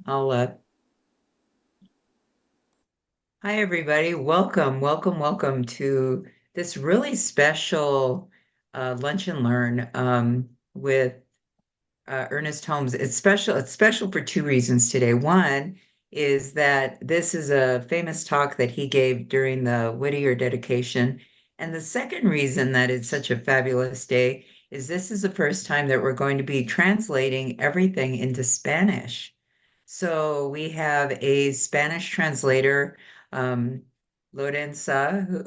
I'll Hi everybody. Welcome to this really special lunch and learn with Ernest Holmes. It's special for two reasons today. One is that this is a famous talk that he gave during the Whittier dedication. And the second reason that it's such a fabulous day is this is the first time that we're going to be translating everything into Spanish. So we have a Spanish translator, um, Lorenza,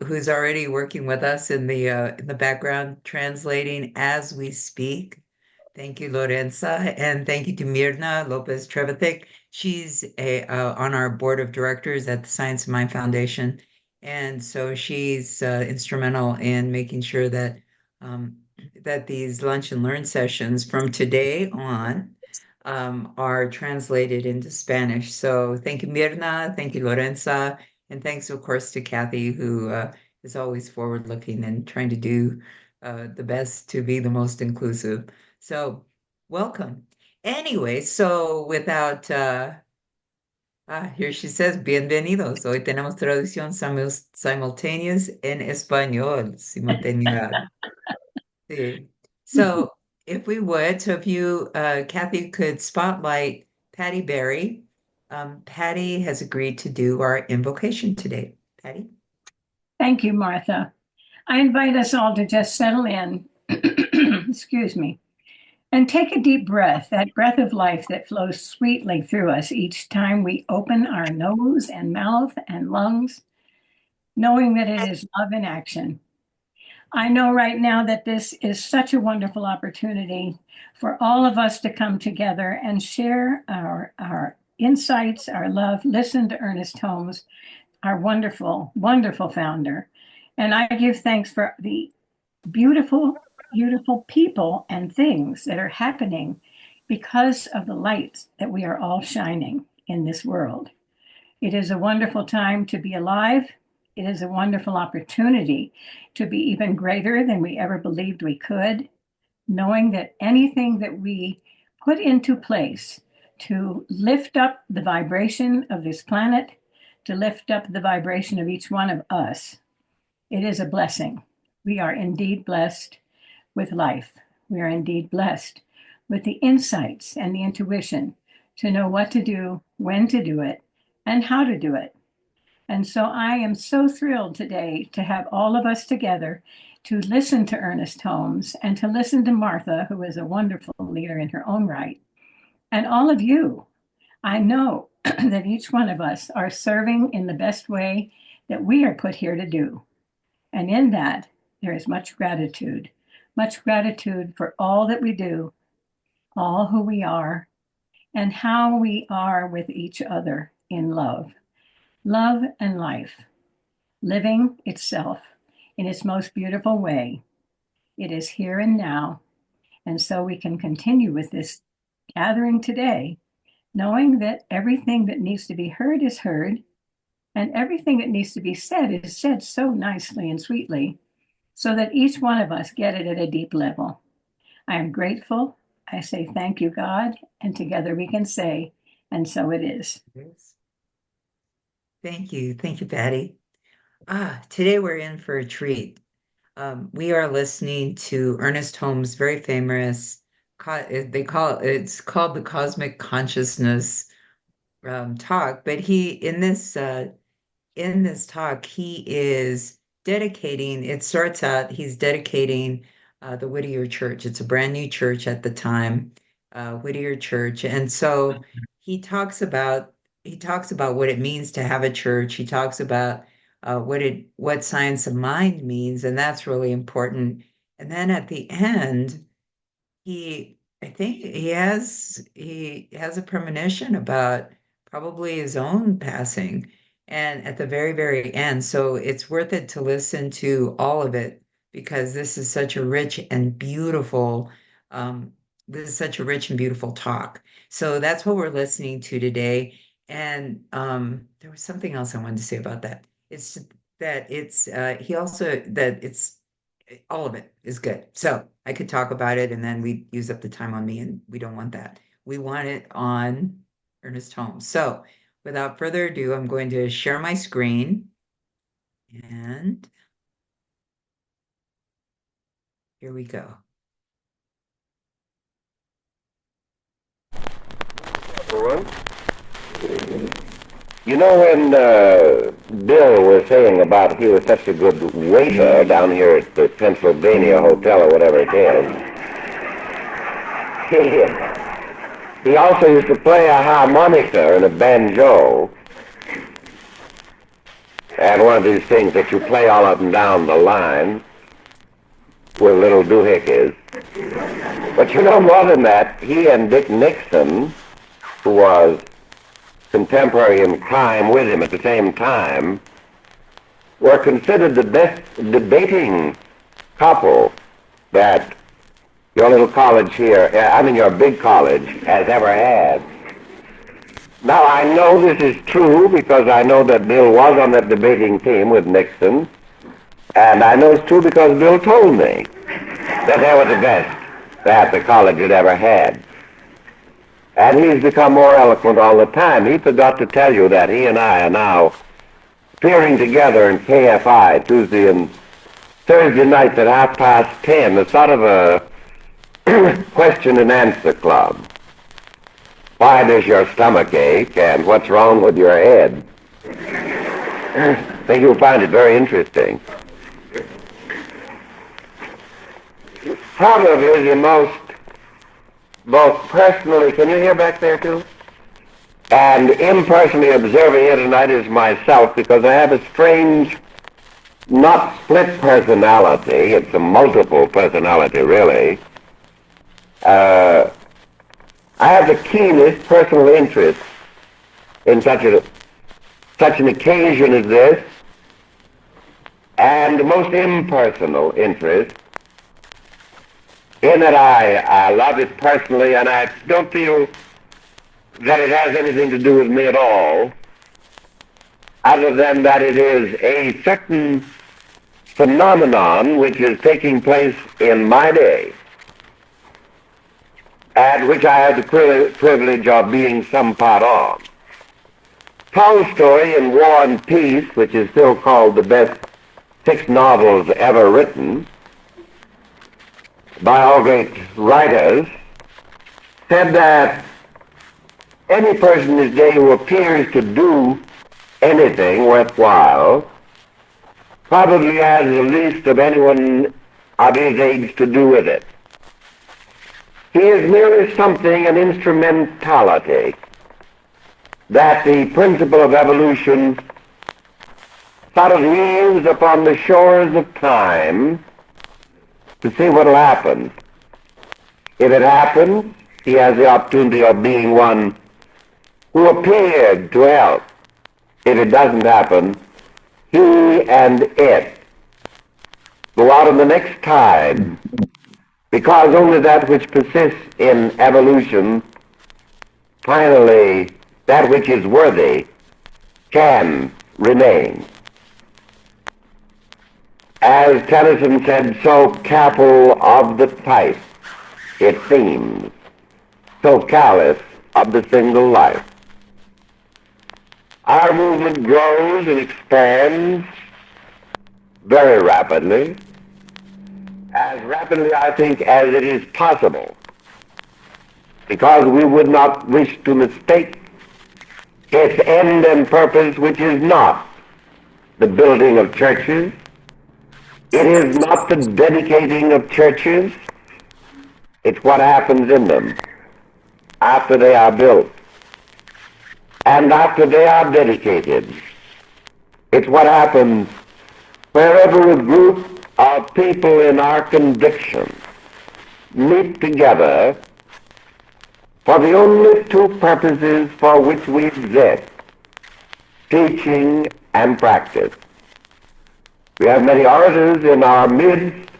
who's already working with us in the background, translating as we speak. Thank you, Lorenza, and thank you to Mirna Lopez Trevethick. She's on our board of directors at the Science of Mind Foundation, and so she's instrumental in making sure that um, that these lunch and learn sessions from today on are translated into Spanish. So thank you, Mirna. Thank you, Lorenza. And thanks, of course, to Kathy, who is always forward looking and trying to do the best to be the most inclusive. So welcome. Anyway, so without, here she says, bienvenidos. Hoy tenemos traducción simultaneous en español, simultaneidad. Sí. So if we would, so if you, Kathy, could spotlight Patty Berry. Patty has agreed to do our invocation today. Patty? Thank you, Martha. I invite us all to just settle in, excuse me, and take a deep breath, that breath of life that flows sweetly through us each time we open our nose and mouth and lungs, knowing that it is love in action. I know right now that this is such a wonderful opportunity for all of us to come together and share our insights, our love, listen to Ernest Holmes, our wonderful, wonderful founder. And I give thanks for the beautiful, beautiful people and things that are happening because of the lights that we are all shining in this world. It is a wonderful time to be alive. It is a wonderful opportunity to be even greater than we ever believed we could, knowing that anything that we put into place to lift up the vibration of this planet, to lift up the vibration of each one of us, it is a blessing. We are indeed blessed with life. We are indeed blessed with the insights and the intuition to know what to do, when to do it, and how to do it. And so I am so thrilled today to have all of us together to listen to Ernest Holmes and to listen to Martha, who is a wonderful leader in her own right, and all of you. I know that each one of us are serving in the best way that we are put here to do. And in that, there is much gratitude for all that we do, all who we are, and how we are with each other in love. Love and life, living itself in its most beautiful way. It is here and now. And so we can continue with this gathering today, knowing that everything that needs to be heard is heard, and everything that needs to be said is said so nicely and sweetly, so that each one of us get it at a deep level. I am grateful. I say thank you, God, and together we can say, and so it is. Yes. Thank you. Thank you, Patty. Today we're in for a treat. We are listening to Ernest Holmes' very famous, it's called the Cosmic Consciousness talk, but in this talk, he is dedicating, it starts out, he's dedicating the Whittier Church. It's a brand new church at the time, Whittier Church. And so he talks about what it means to have a church. He talks about what science of mind means, and that's really important. And then at the end, I think he has a premonition about probably his own passing. And at the very, very end, so it's worth it to listen to all of it because um, this is such a rich and beautiful talk. So that's what we're listening to today. And there was something else I wanted to say about that. It's that it's he also that it's all of it is good. So I could talk about it and then we use up the time on me, and we don't want that. We want it on. Ernest Holmes. So without further ado, I'm going to share my screen. And here we go. You know, when Bill was saying about he was such a good waiter down here at the Pennsylvania Hotel or whatever it is, he also used to play a harmonica and a banjo, and one of these things that you play all up and down the line with little doohickeys. But you know, more than that, he and Dick Nixon, who was contemporary in crime with him at the same time, were considered the best debating couple that your little college here, your big college, has ever had. Now, I know this is true because I know that Bill was on that debating team with Nixon, and I know it's true because Bill told me that they were the best that the college had ever had. And he's become more eloquent all the time. He forgot to tell you that he and I are now appearing together in KFI Tuesday and Thursday nights at 10:30. It's sort of a question and answer club. Why does your stomach ache and what's wrong with your head? I think you'll find it very interesting. Probably the most, both personally, can you hear back there too? And impersonally observing here tonight is myself, because I have a strange, not split personality, it's a multiple personality really. I have the keenest personal interest in such an occasion as this, and the most impersonal interest in that I love it personally, and I don't feel that it has anything to do with me at all, other than that it is a certain phenomenon which is taking place in my day, and which I have the privilege of being some part of. Tolstoy in War and Peace, which is still called the best 6 novels ever written by all great writers, said that any person this day who appears to do anything worthwhile probably has the least of anyone of his age to do with it. He is merely something, an instrumentality, that the principle of evolution sort of leaves upon the shores of time to see what will happen. If it happens, he has the opportunity of being one who appeared to help. If it doesn't happen, he and it go out on the next tide, because only that which persists in evolution, finally, that which is worthy, can remain. As Tennyson said, so careful of the type, it seems, so careless of the single life. Our movement grows and expands very rapidly, as rapidly, I think, as it is possible, because we would not wish to mistake its end and purpose, which is not the building of churches. It is not the dedicating of churches. It's what happens in them after they are built and after they are dedicated. It's what happens wherever a group of people in our conviction meet together for the only 2 purposes for which we exist: teaching and practice. We have many orators in our midst,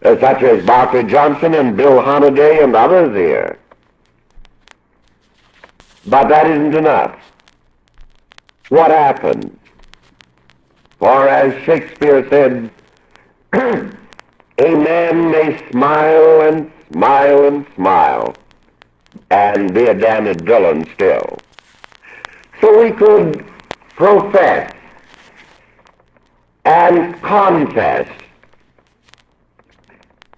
such as Barclay Johnson and Bill Holiday and others here. But that isn't enough. What happens? For as Shakespeare said, a man may smile and smile and smile, and be a damned villain still. So we could profess and confess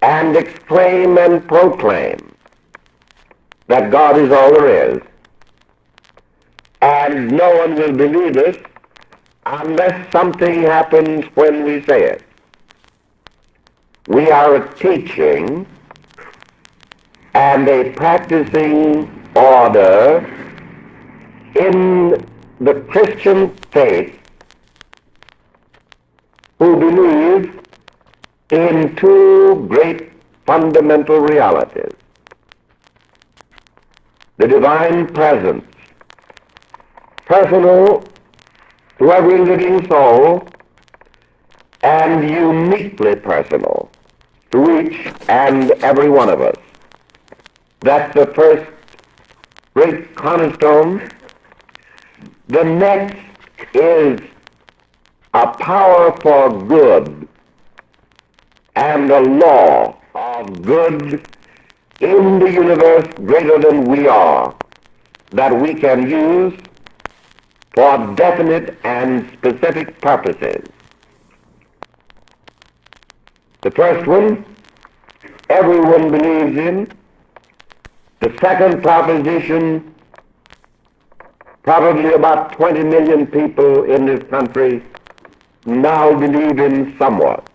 and exclaim and proclaim that God is all there is, and no one will believe us unless something happens when we say it. We are a teaching and a practicing order in the Christian faith who believe in two great fundamental realities: the divine presence, personal to every living soul, and uniquely personal to each and every one of us. That's the first great cornerstone. The next is a power for good and a law of good in the universe greater than we are, that we can use for definite and specific purposes. The first one, everyone believes in. The second proposition, probably about 20 million people in this country now believe in somewhat.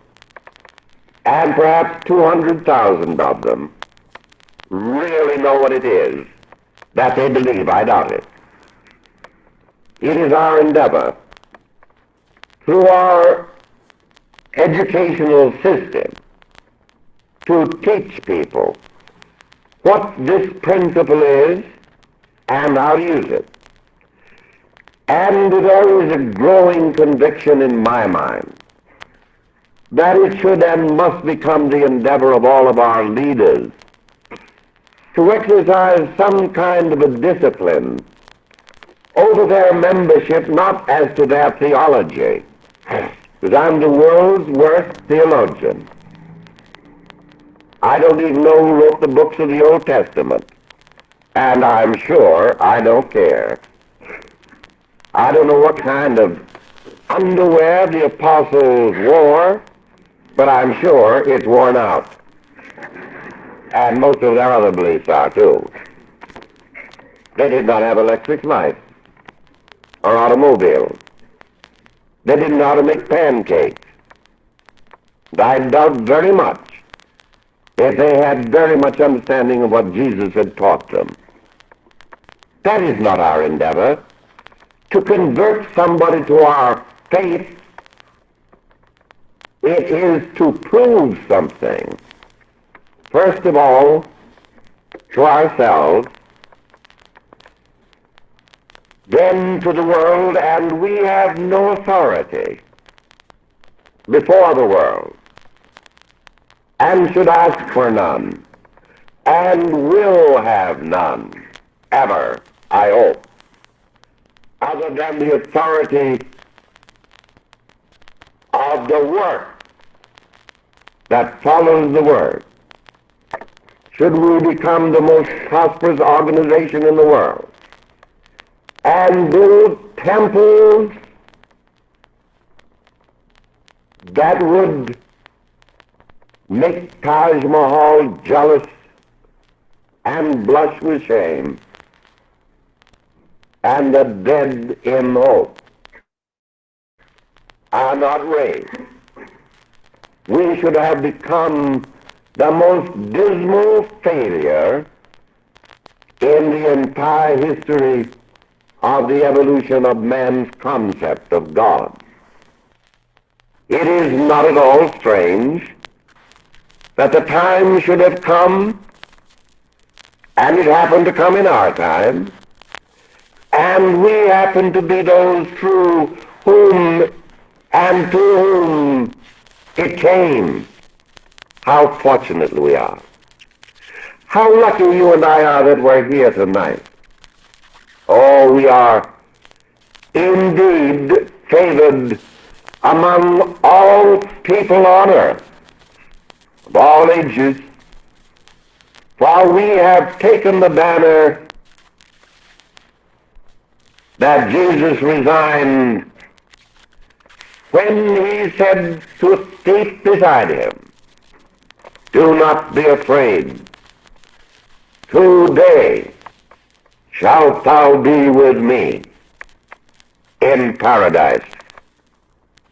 And perhaps 200,000 of them really know what it is that they believe. I doubt it. It is our endeavor through our educational system to teach people what this principle is and how to use it. And there is a growing conviction in my mind that it should and must become the endeavor of all of our leaders to exercise some kind of a discipline over their membership, not as to their theology, because I'm the world's worst theologian. I don't even know who wrote the books of the Old Testament, and I'm sure I don't care. I don't know what kind of underwear the apostles wore, but I'm sure it's worn out. And most of their other beliefs are too. They did not have electric lights or automobiles. They didn't know how to make pancakes. I doubt very much if they had very much understanding of what Jesus had taught them. That is not our endeavor. To convert somebody to our faith, it is to prove something. First of all, to ourselves, then to the world, and we have no authority before the world, and should ask for none, and will have none, ever, I hope, other than the authority of the work that follows the word. Should we become the most prosperous organization in the world and build temples that would make Taj Mahal jealous and blush with shame, and the dead in hope are not raised, we should have become the most dismal failure in the entire history of the evolution of man's concept of God. It is not at all strange that the time should have come, and it happened to come in our time, and we happen to be those through whom and to whom it came. How fortunate we are. How lucky you and I are that we're here tonight. Oh, we are indeed favored among all people on earth, of all ages, For we have taken the banner that Jesus resigned when he said to a thief beside him, "Do not be afraid. Today shalt thou be with me in paradise."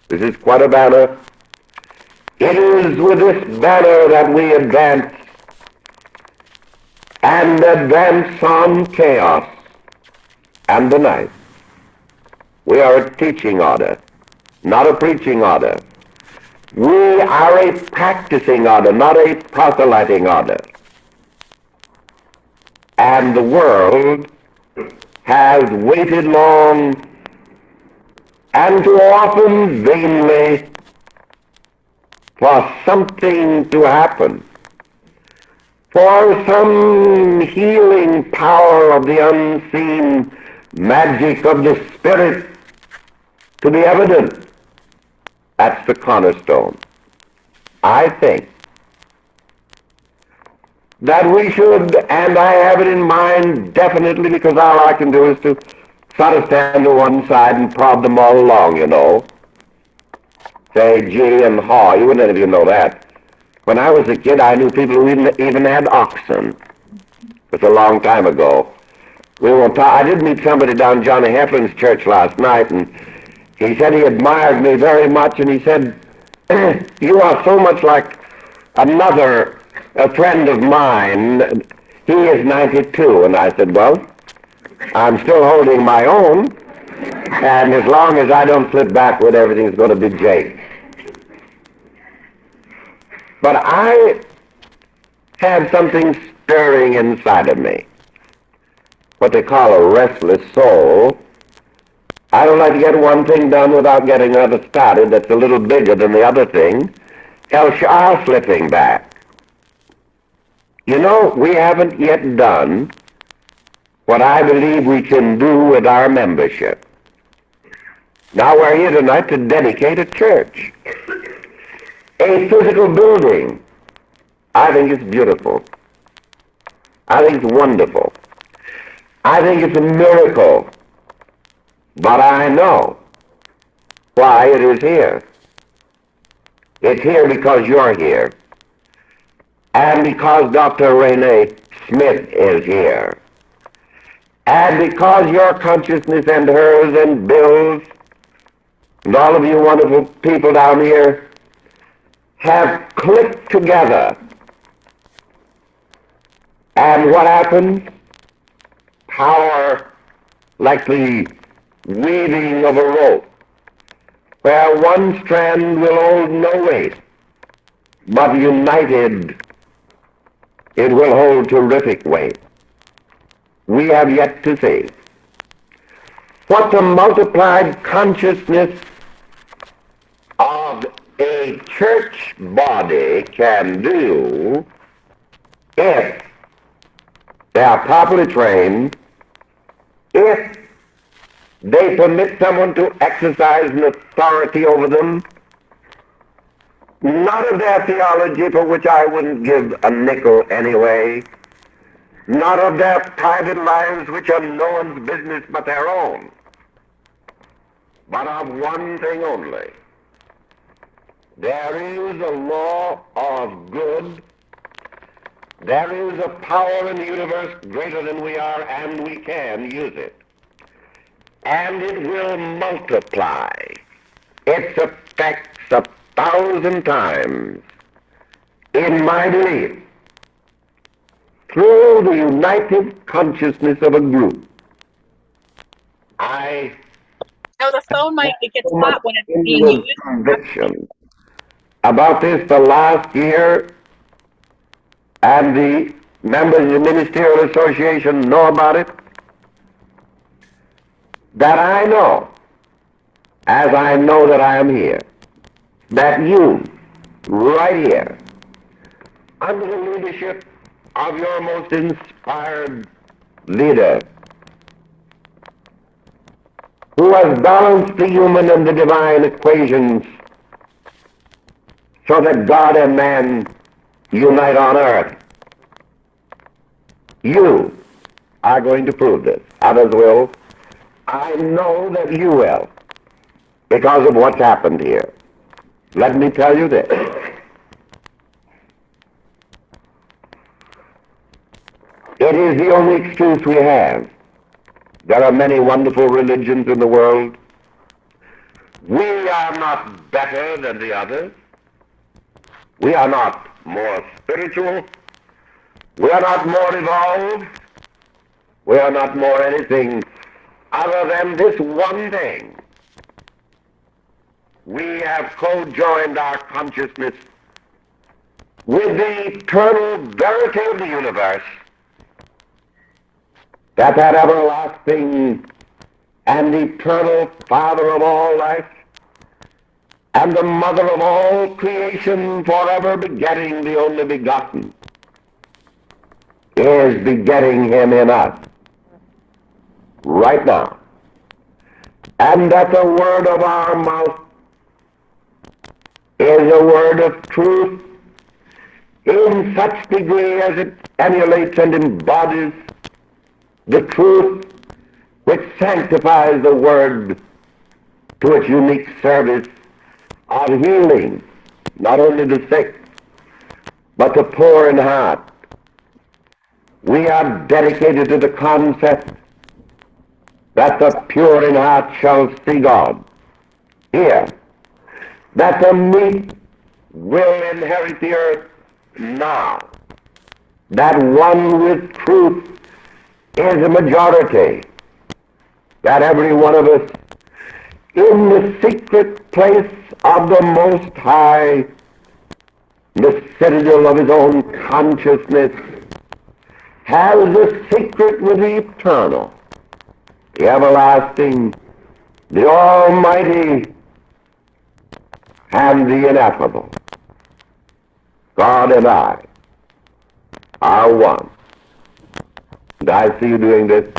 This is quite a banner. It is with this banner that we advance, and advance on chaos and the night. We are a teaching order, not a preaching order. We are a practicing order, not a proselyting order. And the world has waited long and too often vainly for something to happen, for some healing power of the unseen magic of the Spirit to be evident. That's the cornerstone. I think that we should, and I have it in mind definitely, because all I can do is to sort of stand to one side and prod them all along, you know. Say gee and haw. You wouldn't even know that. When I was a kid, I knew people who even had oxen. It was a long time ago. We won't talk. I did meet somebody down Johnny Heflin's church last night, and he said he admired me very much, and he said, "You are so much like a friend of mine. He is 92. And I said, "Well, I'm still holding my own, and as long as I don't slip backward, everything's going to be Jake." But I have something stirring inside of me, what they call a restless soul. I don't like to get one thing done without getting another started that's a little bigger than the other thing, else you are slipping back. You know, we haven't yet done what I believe we can do with our membership. Now we're here tonight to dedicate a church, a physical building. I think it's beautiful. I think it's wonderful. I think it's a miracle. But I know why it is here. It's here because you're here. And because Dr. Renee Smith is here. And because your consciousness and hers and Bill's and all of you wonderful people down here have clicked together. And what happens? Power, like the weaving of a rope, where one strand will hold no weight, but united it will hold terrific weight. We have yet to see what the multiplied consciousness of a church body can do if they are properly trained, if they permit someone to exercise an authority over them, not of their theology, for which I wouldn't give a nickel anyway, not of their private lives, which are no one's business but their own, but of one thing only. There is a law of good. There is a power in the universe greater than we are, and we can use it. And it will multiply its effects 1,000 times, in my belief, through the united consciousness of a group. I No, the phone might, it gets so much hot when it's being used. conviction about this the last year, and the members of the Ministerial Association know about it, that I know, as I know that I am here, that you, right here, under the leadership of your most inspired leader, who has balanced the human and the divine equations so that God and man unite on earth, You are going to prove this. Others will. I know that you will, because of what's happened here. Let me tell you this. It is the only excuse we have. There are many wonderful religions in the world. We are not better than the others. We are not more spiritual. We are not more evolved. We are not more anything other than this one thing. We have co-joined our consciousness with the eternal verity of the universe, that everlasting and eternal Father of all life, and the Mother of all creation, forever begetting the only begotten, is begetting him in us right now. And that the word of our mouth is a word of truth in such degree as it emulates and embodies the truth which sanctifies the word to its unique service of healing, not only the sick, but the poor in heart. We are dedicated to the concept that the pure in heart shall see God. Here, that the meek will inherit the earth now. That one with truth is a majority. That every one of us in the secret place of the Most High, the citadel of his own consciousness, has the secret with the eternal, the everlasting, the almighty, and the ineffable. God and I are one. And I see you doing this.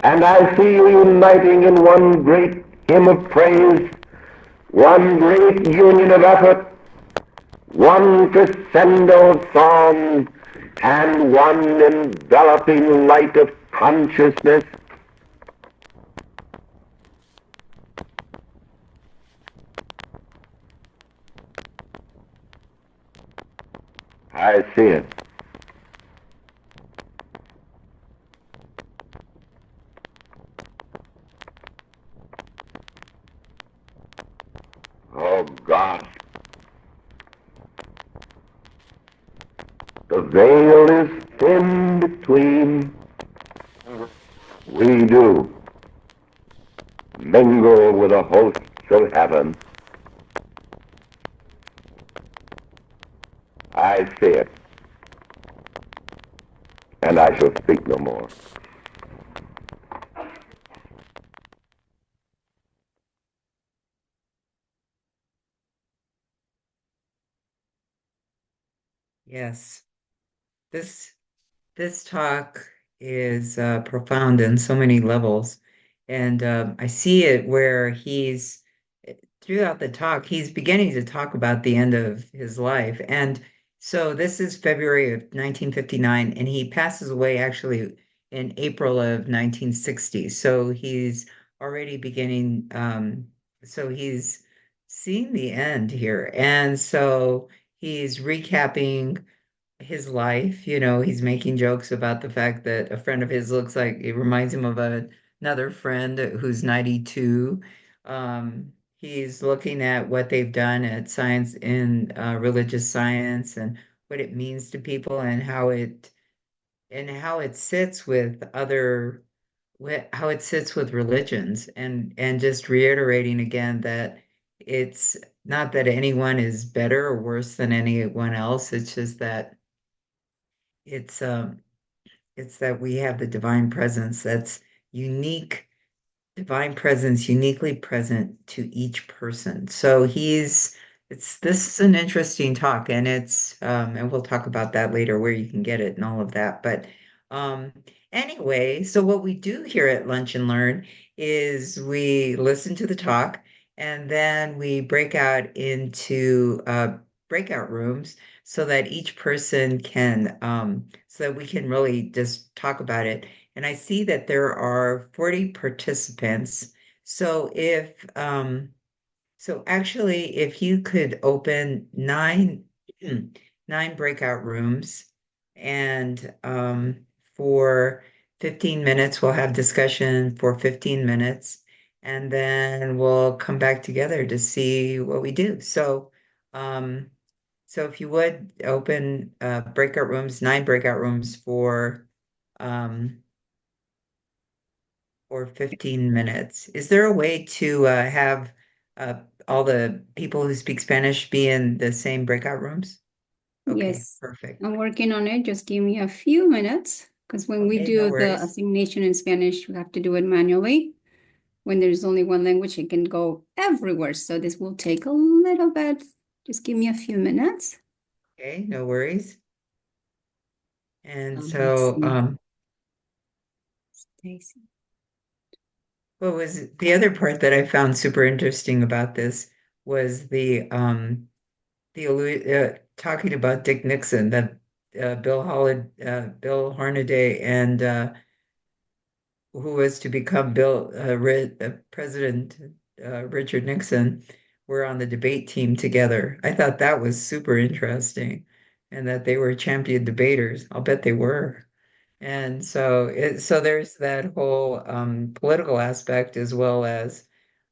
And I see you uniting in one great hymn of praise, one great union of effort, one crescendo of song, and one enveloping light of consciousness. I see it. Oh God, the veil is thin between. We do mingle with the hosts of heaven. I see it, and I shall speak no more. Yes, this this talk is profound in so many levels, and I see it where he's throughout the talk, he's beginning to talk about the end of his life, and so this is February of 1959, and he passes away actually in April of 1960. So he's already beginning. So he's seeing the end here, and so he's recapping his life. He's making jokes about the fact that a friend of his looks like it reminds him of another friend who's 92. He's looking at what they've done at science in religious science and what it means to people and how it sits with how it sits with religions and just reiterating again that it's not that anyone is better or worse than anyone else. It's just that it's um it's that we have the divine presence that's unique, divine presence uniquely present to each person. So this is an interesting talk, and and we'll talk about that later where you can get it and all of that. But um anyway, so what we do here at Lunch and Learn is we listen to the talk and then we break out into breakout rooms so that each person can, so that we can really just talk about it. And I see that there are 40 participants. So so actually, if you could open nine breakout rooms, and for 15 minutes, we'll have discussion for 15 minutes, and then we'll come back together to see what we do. So if you would open breakout rooms, nine breakout rooms um, for 15 minutes. Is there a way to have uh, all the people who speak Spanish be in the same breakout rooms? Okay, Yes, perfect. I'm working on it. Just give me a few minutes because when we Okay, no do the worries. assignation in Spanish, we have to do it manually. When there's only one language, it can go everywhere. So this will take a little bit. Just give me a few minutes. Okay, no worries. And Let's so, see. Stacy. what was the other part that I found super interesting about this was talking about Dick Nixon, that Bill Hornaday, and who was to become President Richard Nixon, were on the debate team together. I thought that was super interesting, and that they were champion debaters. I'll bet they were. And so there's that whole political aspect, as well as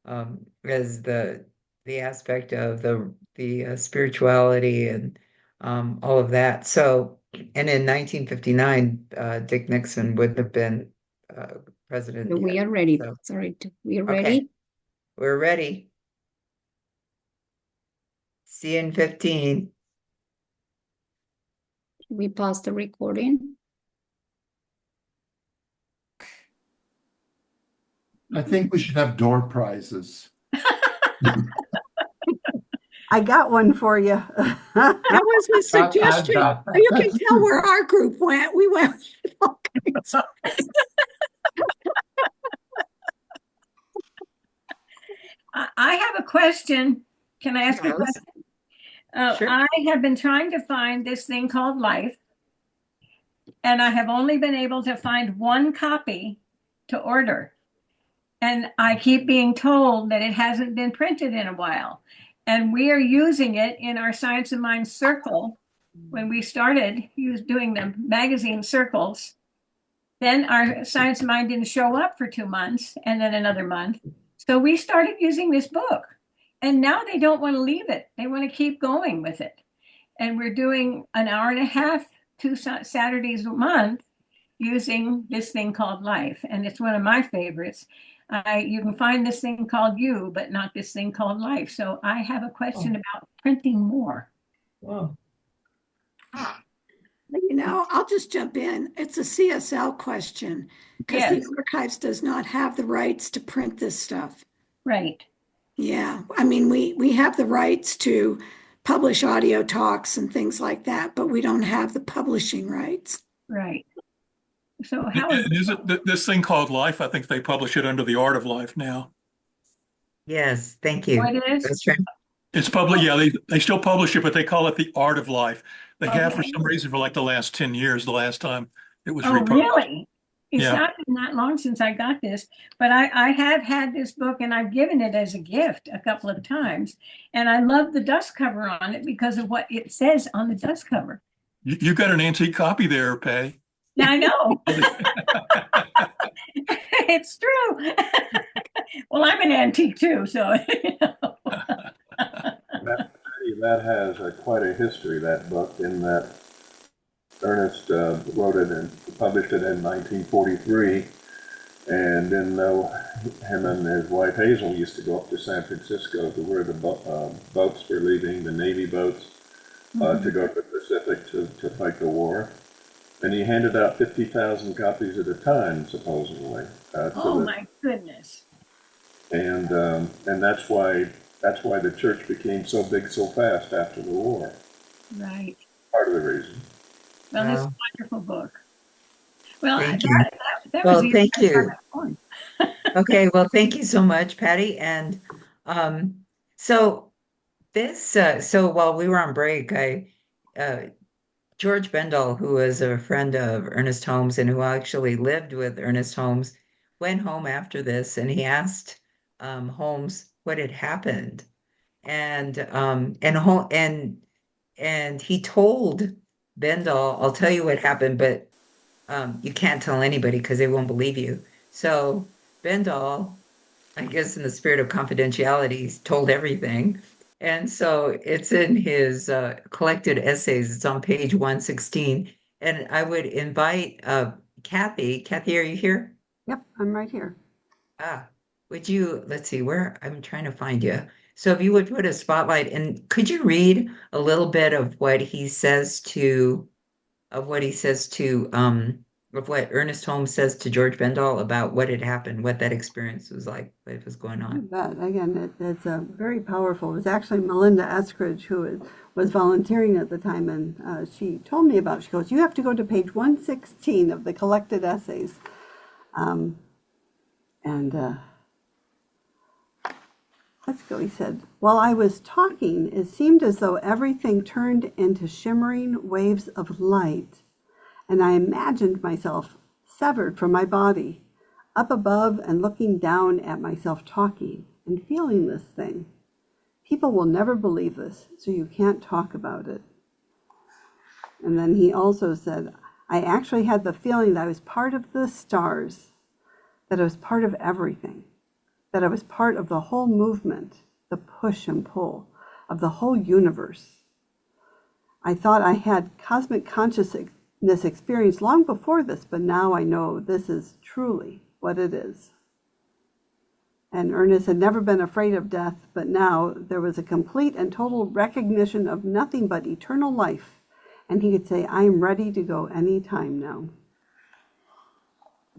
the aspect of the spirituality, and all of that. So, and in 1959, Dick Nixon wouldn't have been president We yet. are ready. So, Sorry, we are okay, ready. we're ready. See you in 15. We pause the recording. I think we should have door prizes. I got one for you. That was a suggestion. got that. You can tell where our group went. We went with all kinds of- I have a question. Can I ask a Yes. question? Sure. I have been trying to find this thing called life, and I have only been able to find one copy to order. And I keep being told that it hasn't been printed in a while. And we are using it in our Science of Mind circle. When we started doing the magazine circles, then our Science of Mind didn't show up for 2 months, and then another month. So we started using this book. And now they don't want to leave it. They want to keep going with it. And we're doing an hour and a half, 2 Saturdays a month, using this thing called life. And it's one of my favorites. You can find this thing called you, but not this thing called life. So I have a question about printing more. Wow. I'll just jump in. It's a CSL question because Yes. the archives does not have the rights to print this stuff. Right. Yeah, I mean, we have the rights to publish audio talks and things like that, but we don't have the publishing rights. Right. So how is Is it this thing called Life? I think they publish it under the Art of Life now. Yes, thank you. what it is? That's right. It's public, yeah, they still publish it, but they call it the Art of Life. They have for Okay. some reason for like the last 10 years, the last time it was Oh, republished. really? It's Yeah. not been that long since I got this, but I have had this book and I've given it as a gift a couple of times. And I love the dust cover on it because of what it says on the dust cover. You got an antique copy there, Pay. Yeah, I know. It's true. Well, I'm an antique too, so That has quite a history, that book, in that Ernest wrote it and published it in 1943. And then him and his wife Hazel used to go up to San Francisco to where the boats were leaving, the Navy boats, to go to the Pacific to fight the war. And he handed out 50,000 copies at a time, supposedly. oh my goodness. And that's why the church became so big so fast after the war. Right. Part of the reason. Well, it's a Wow. wonderful book. Well, Thank you. that Well, was easy. thank you. Okay, well, thank you so much, Patty. And so so while we were on break, George Bendall, who was a friend of Ernest Holmes and who actually lived with Ernest Holmes, went home after this and he asked Holmes what had happened. And he told Bendall, I'll tell you what happened, but you can't tell anybody because they won't believe you. So Bendall, I guess in the spirit of confidentiality, told everything. And so it's in his collected essays. It's on page 116. And I would invite Kathy. Kathy, are you here? Yep, I'm right here. Ah, would you, let's see, where I'm trying to find you. So if you would put a spotlight and could you read a little bit of what he says to, of what he says to, of what Ernest Holmes says to George Bendall about what had happened, what that experience was like, what was going You on. bet. Again, it's very powerful. It was actually Melinda Eskridge who was volunteering at the time, and she told me about. She goes, "You have to go to page 116 of the collected essays," and let's go. He said, "While I was talking, it seemed as though everything turned into shimmering waves of light, and I imagined myself severed from my body, up above and looking down at myself talking and feeling this thing. People will never believe this, so you can't talk about it." And then he also said, "I actually had the feeling that I was part of the stars, that I was part of everything, that I was part of the whole movement, the push and pull of the whole universe. I thought I had cosmic consciousness experience long before this, but now I know this is truly what it is." And Ernest had never been afraid of death, but now there was a complete and total recognition of nothing but eternal life. And he could say, "I am ready to go any time now."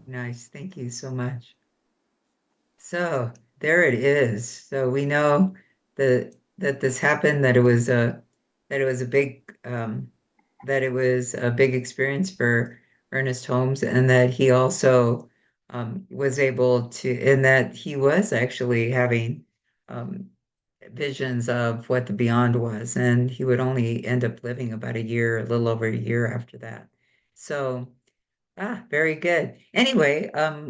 Nice. Thank you so much. So there it is. So we know that this happened, that it was a big that it was a big experience for Ernest Holmes, and that he also was able to, and that he was actually having um, visions of what the beyond was, and he would only end up living about a year, a little over a year after that. So. Ah, very good. Anyway,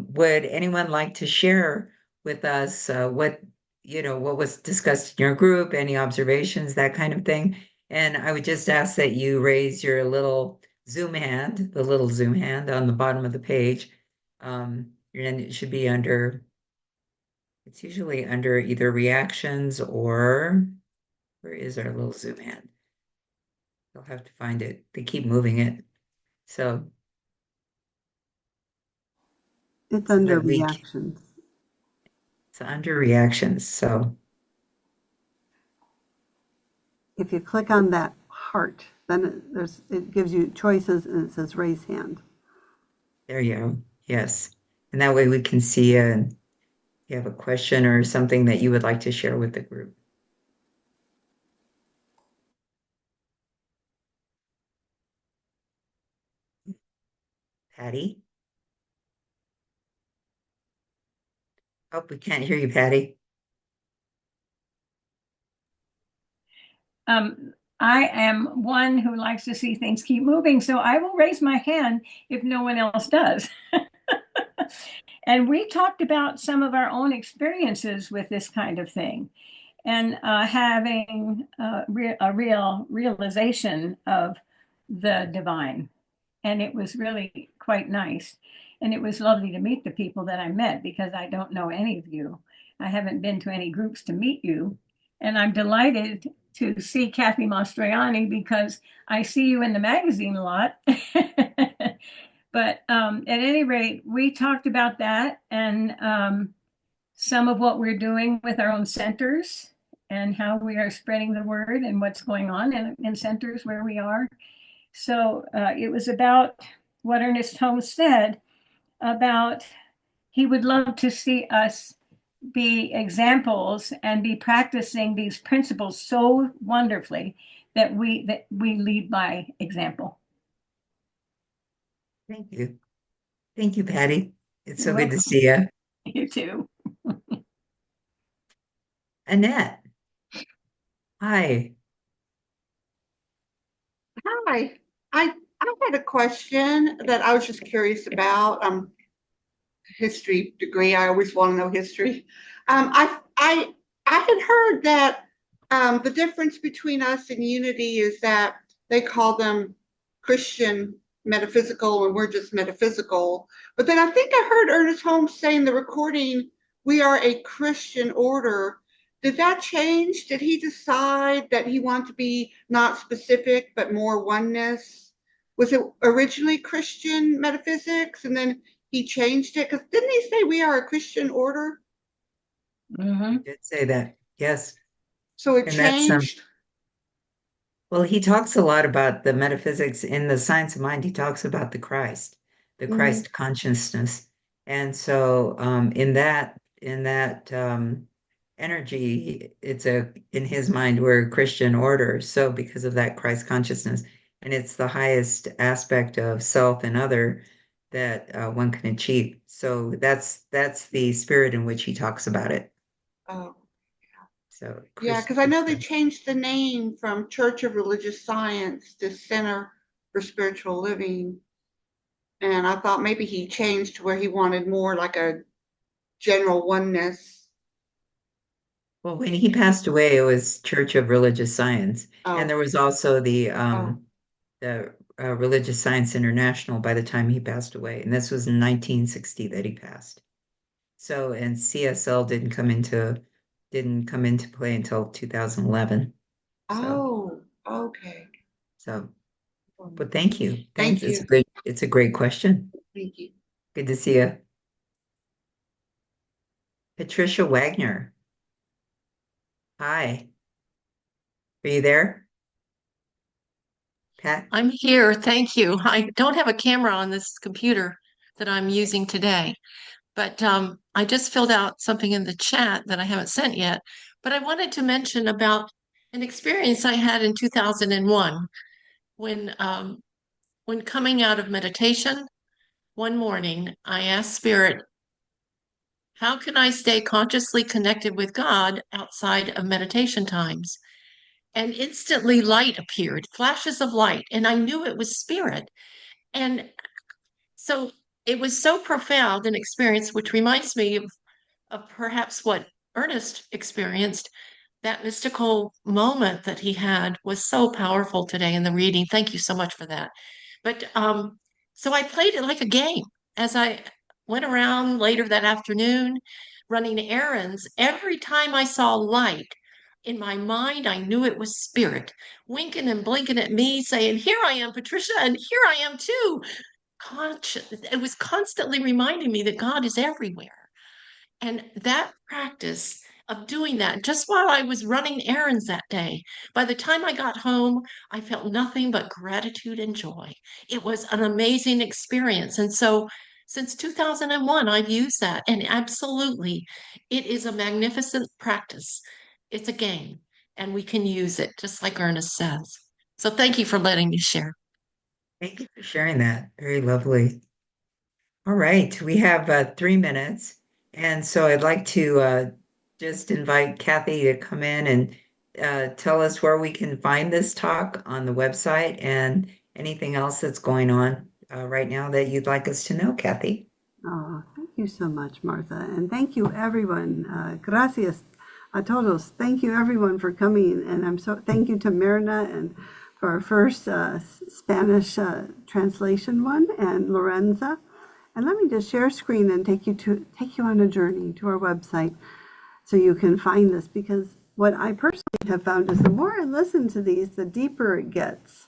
would anyone like to share with us what, what was discussed in your group, any observations, that kind of thing? And I would just ask that you raise your little Zoom hand, the little Zoom hand on the bottom of the page. And it should be under, it's usually under either reactions or where is our little Zoom hand? You'll have to find it. They keep moving it. So, It's so under that reactions. it's under reactions. So If you click on that heart, then it gives you choices and it says raise hand. there you go. Yes. And that way we can see if you have a question or something that you would like to share with the group. Patty? Oh, we can't hear you, Patty. I am one who likes to see things keep moving, so I will raise my hand if no one else does. And we talked about some of our own experiences with this kind of thing and having a real realization of the divine. And it was really quite nice. And it was lovely to meet the people that I met because I don't know any of you. I haven't been to any groups to meet you. And I'm delighted to see Kathy Mastroianni because I see you in the magazine a lot. But at any rate, we talked about that and some of what we're doing with our own centers and how we are spreading the word and what's going on in centers where we are. So it was about what Ernest Holmes said about he would love to see us be examples and be practicing these principles so wonderfully that we lead by example. Thank you. Thank you, Patty. It's You're so good to welcome. see you. You too. Annette. Hi. Hi, I had a question that I was just curious about. History degree. I always want to know history. I had heard that the difference between us and Unity is that they call them Christian metaphysical and we're just metaphysical. But then I think I heard Ernest Holmes say in the recording, we are a Christian order. Did that change? Did he decide that he wanted to be not specific, but more oneness? Was it originally Christian metaphysics and then he changed it? Because didn't he say we are a Christian order? I did say that. Yes. So it And that's changed. well, he talks a lot about the metaphysics in the science of mind. He talks about the Mhm. Christ consciousness. And so in that energy, it's in his mind, we're a Christian order. So because of that Christ consciousness, and it's the highest aspect of self and other that one can achieve. So that's the spirit in which he talks about it. Oh, So yeah, because I know they changed the name from Church of Religious Science to Center for Spiritual Living. And I thought maybe he changed to where he wanted more like a general oneness. Well, when he passed away, it was Church of Religious Science, and Oh, there was also oh, the Religious Science International by the time he passed away, and this was in 1960 that he passed. So, and CSL didn't come into play until 2011. So, oh, okay. so, but thank you, thanks. Thank you. It's a great question. Thank you. Good to see you, Patricia Wagner. Hi, are you there, Pat? I'm here. Thank you. I don't have a camera on this computer that I'm using today, but I just filled out something in the chat that I haven't sent yet. But I wanted to mention about an experience I had in 2001 when coming out of meditation one morning, I asked Spirit, how can I stay consciously connected with God outside of meditation times? And instantly light appeared, flashes of light, and I knew it was Spirit. And so it was so profound an experience, which reminds me of perhaps what Ernest experienced. That mystical moment that he had was so powerful today in the reading. Thank you so much for that. But so I played it like a game as I went around later that afternoon running errands. Every time I saw light in my mind, I knew it was Spirit winking and blinking at me, saying, "Here I am, Patricia, and here I am too." It was constantly reminding me that God is everywhere. And that practice of doing that just while I was running errands that day, by the time I got home, I felt nothing but gratitude and joy. It was an amazing experience. And so since 2001, I've used that. And absolutely, it is a magnificent practice. It's a game, and we can use it just like Ernest says. So thank you for letting me share. Thank you for sharing that. Very lovely. All right, we have 3 minutes. And so I'd like to just invite Kathy to come in and tell us where we can find this talk on the website and anything else that's going on right now that you'd like us to know, Kathy. Oh, thank you so much, Martha. And thank you, everyone. Gracias a todos. Thank you, everyone, for coming. And thank you to Myrna and for our first Spanish translation one, and Lorenza. And let me just share screen and take you on a journey to our website so you can find this, because what I personally have found is the more I listen to these, the deeper it gets.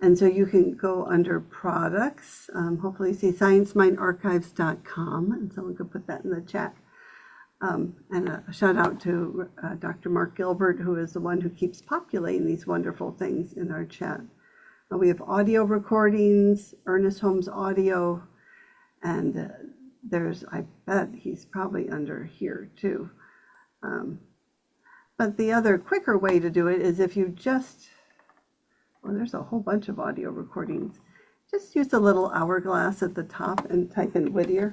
And so you can go under products, hopefully you see sciencemindarchives.com, and someone could put that in the chat. And a shout out to Dr. Mark Gilbert, who is the one who keeps populating these wonderful things in our chat. We have audio recordings, Ernest Holmes audio, and I bet he's probably under here too. But the other quicker way to do it is if you there's a whole bunch of audio recordings. Just use the little hourglass at the top and type in Whittier.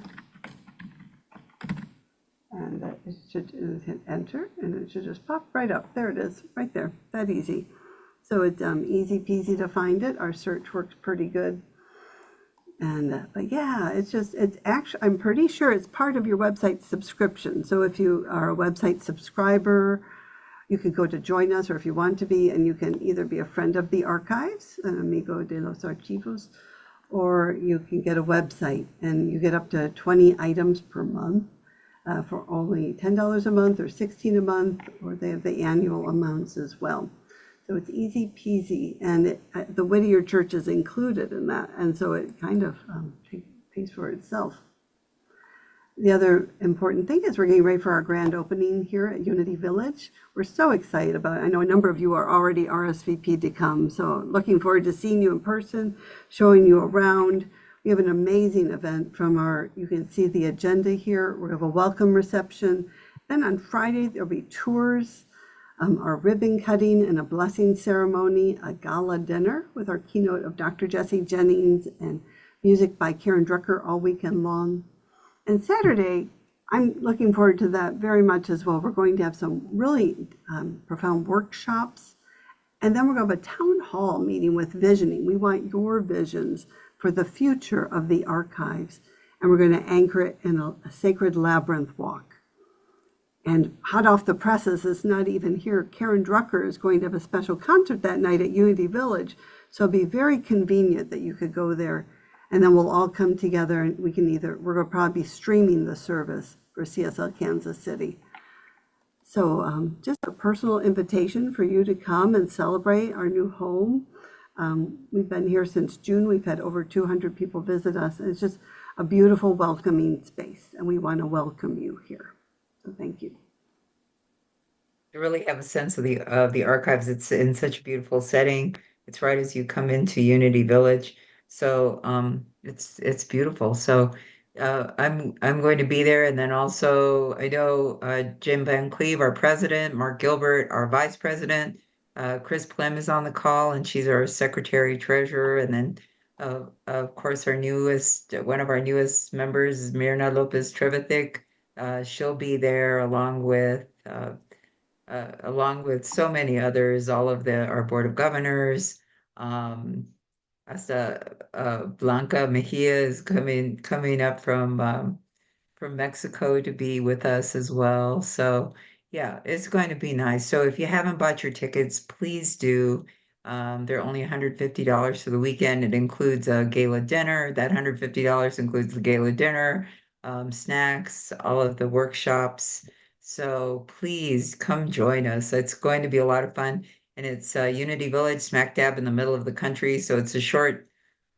And hit enter, and it should just pop right up. There it is, right there, that easy. So it's easy peasy to find it. Our search works pretty good. And but yeah, it's actually, I'm pretty sure it's part of your website subscription. So if you are a website subscriber, you can go to join us, or if you want to be, and you can either be a friend of the archives, an amigo de los archivos, or you can get a website, and you get up to 20 items per month for only $10 a month or $16 a month, or they have the annual amounts as well. So it's easy peasy, and the Whittier Church is included in that, and so it kind of pays for itself. The other important thing is we're getting ready for our grand opening here at Unity Village. We're so excited about it. I know a number of you are already RSVP'd to come, so looking forward to seeing you in person, showing you around. We have an amazing event you can see the agenda here. We have a welcome reception. Then on Friday, there'll be tours, our ribbon cutting and a blessing ceremony, a gala dinner with our keynote of Dr. Jesse Jennings, and music by Karen Drucker all weekend long. And Saturday, I'm looking forward to that very much as well. We're going to have some really profound workshops. And then we're going to have a town hall meeting with visioning. We want your visions for the future of the archives. And we're going to anchor it in a sacred labyrinth walk. And hot off the presses, it's not even here, Karen Drucker is going to have a special concert that night at Unity Village. So it'll be very convenient that you could go there. And then we'll all come together, and we're going to probably be streaming the service for CSL Kansas City. So just a personal invitation for you to come and celebrate our new home. We've been here since June. We've had over 200 people visit us. And it's just a beautiful, welcoming space, and we want to welcome you here. So thank you. You really have a sense of the archives. It's in such a beautiful setting. It's right as you come into Unity Village. So it's beautiful. So I'm going to be there, and then also I know Jim Van Cleve, our president, Mark Gilbert, our vice president, Chris Plem is on the call, and she's our secretary treasurer, and then of course one of our newest members is Mirna Lopez Trevithick. She'll be there along with so many others, all of our board of governors. Hasta Blanca Mejia is coming up from Mexico to be with us as well. So yeah, it's going to be nice. So if you haven't bought your tickets, please do. They're only $150 for the weekend. It includes a gala dinner. That $150 includes the gala dinner, snacks, all of the workshops. So please come join us. It's going to be a lot of fun. And it's Unity Village, smack dab in the middle of the country. So it's a short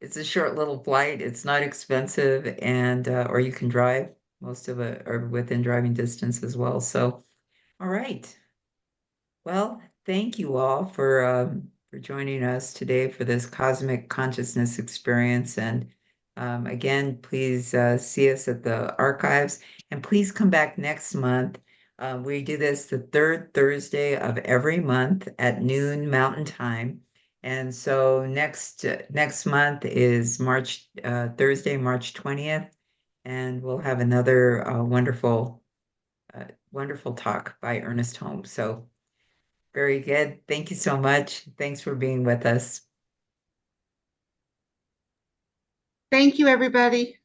little flight. It's not expensive, and or you can drive. Most of it are within driving distance as well. So, all right. Well, thank you all for joining us today for this cosmic consciousness experience. And again, please see us at the archives, and please come back next month. We do this the third Thursday of every month at noon Mountain Time. And so next month is Thursday, March 20th, and we'll have another wonderful talk by Ernest Holmes. So very good. Thank you so much. Thanks for being with us. Thank you, everybody.